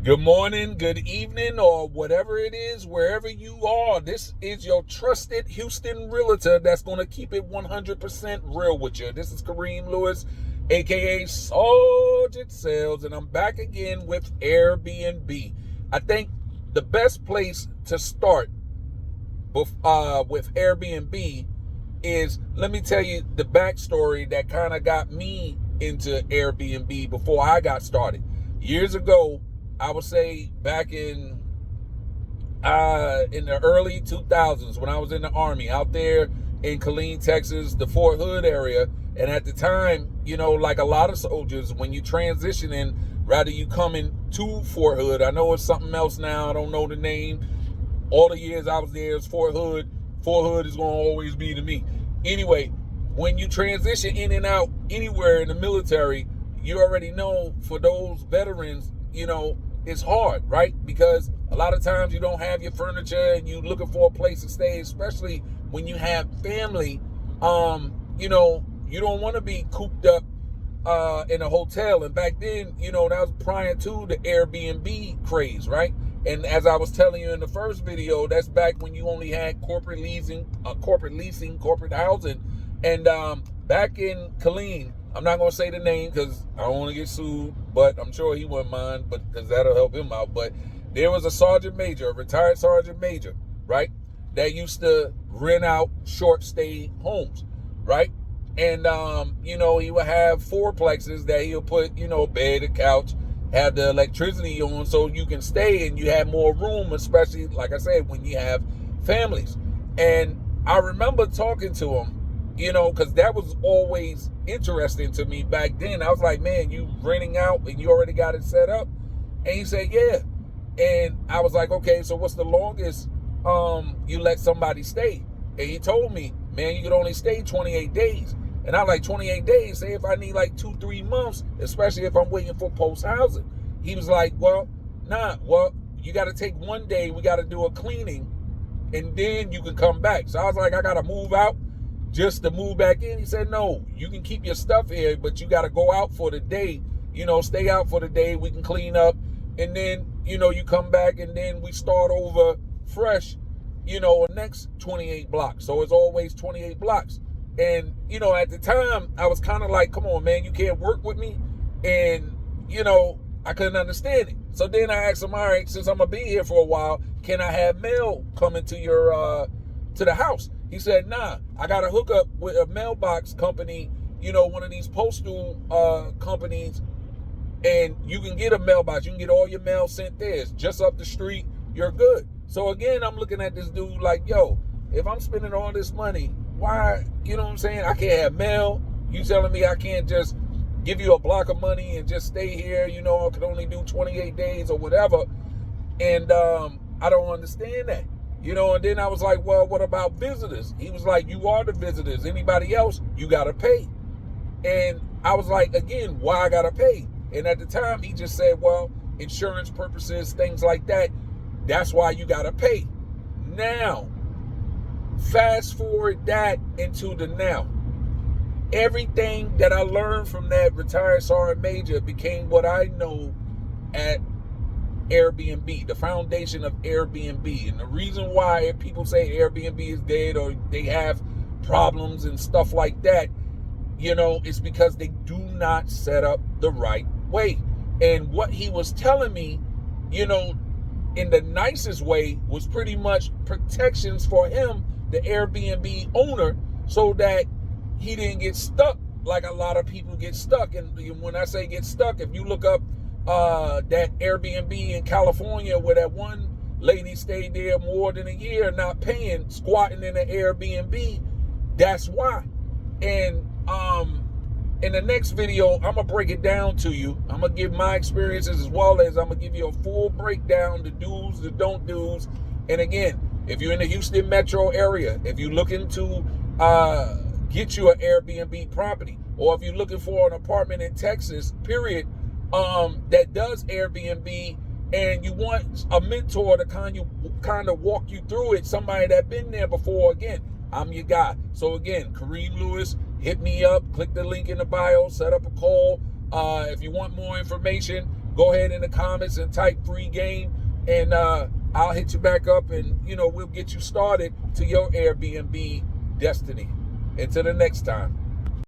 Good morning, good evening, or whatever it is, wherever you are. This is your trusted Houston realtor that's going to keep it 100% real with you. This is Kareem Lewis, aka Sergeant Sales, and I'm back again with Airbnb. I think the best place to start with Airbnb is, let me tell you the backstory that kind of got me into Airbnb before I got started. Years ago, I would say back in the early 2000s when I was in the Army out there in Killeen, Texas, the Fort Hood area. And at the time, like a lot of soldiers, when you transition in, rather you coming to Fort Hood, I know it's something else now, I don't know the name. All the years I was there, it's Fort Hood. Fort Hood is going to always be to me. Anyway, when you transition in and out anywhere in the military, you already know for those veterans, it's hard, right? Because a lot of times you don't have your furniture and you're looking for a place to stay, especially when you have family. You don't want to be cooped up in a hotel. And back then, that was prior to the Airbnb craze, right? And as I was telling you in the first video, that's back when you only had corporate leasing, corporate housing. And back in Killeen, I'm not going to say the name because I don't want to get sued, but I'm sure he wouldn't mind, because that'll help him out. But there was a retired sergeant major, right, that used to rent out short stay homes, right? And, he would have fourplexes that he'll put, bed, a couch, have the electricity on so you can stay and you have more room, especially, like I said, when you have families. And I remember talking to him, because that was always interesting to me back then. I was like, man, you renting out and you already got it set up? And he said, yeah. And I was like, okay, so what's the longest you let somebody stay? And he told me, man, you could only stay 28 days. And I like 28 days, say if I need like 2-3 months, especially if I'm waiting for post housing. He was like, you got to take one day, we got to do a cleaning, and then you can come back. So I was like, I got to move out just to move back in. He said, no, you can keep your stuff here, but you got to go out for the day, stay out for the day, we can clean up, and then, you come back, and then we start over fresh, the next 28 blocks. So it's always 28 blocks. And, at the time, I was kind of like, come on, man, you can't work with me. And, I couldn't understand it. So then I asked him, all right, since I'm going to be here for a while, can I have mail coming to your, to the house? He said, nah, I got to hook up with a mailbox company, one of these postal companies, and you can get a mailbox. You can get all your mail sent there. It's just up the street. You're good. So again, I'm looking at this dude like, yo, if I'm spending all this money, why, I can't have mail. You telling me I can't just give you a block of money and just stay here, I could only do 28 days or whatever. And I don't understand that. And then I was like, well, what about visitors? He was like, you are the visitors. Anybody else, you got to pay. And I was like, again, why I got to pay? And at the time, he just said, well, insurance purposes, things like that. That's why you got to pay. Now, fast forward that into the now. Everything that I learned from that retired sergeant major became what I know at Airbnb, the foundation of Airbnb. And the reason why people say Airbnb is dead or they have problems and stuff like that, it's because they do not set up the right way. And what he was telling me, in the nicest way, was pretty much protections for him, the Airbnb owner, so that he didn't get stuck like a lot of people get stuck. And when I say get stuck, if you look up that Airbnb in California where that one lady stayed there more than a year not paying, squatting in an Airbnb, that's why. And in the next video, I'm gonna break it down to you. I'm gonna give my experiences, as well as I'm gonna give you a full breakdown, the do's, the don't do's. And again, if you're in the Houston metro area, if you're looking to get you an Airbnb property, or if you're looking for an apartment in Texas, period, that does Airbnb, and you want a mentor to kind of walk you through it, somebody that's been there before, again, I'm your guy. So again, Kareem Lewis, hit me up, click the link in the bio, set up a call. If you want more information, go ahead in the comments and type free game, and I'll hit you back up, and we'll get you started to your Airbnb destiny. Until the next time.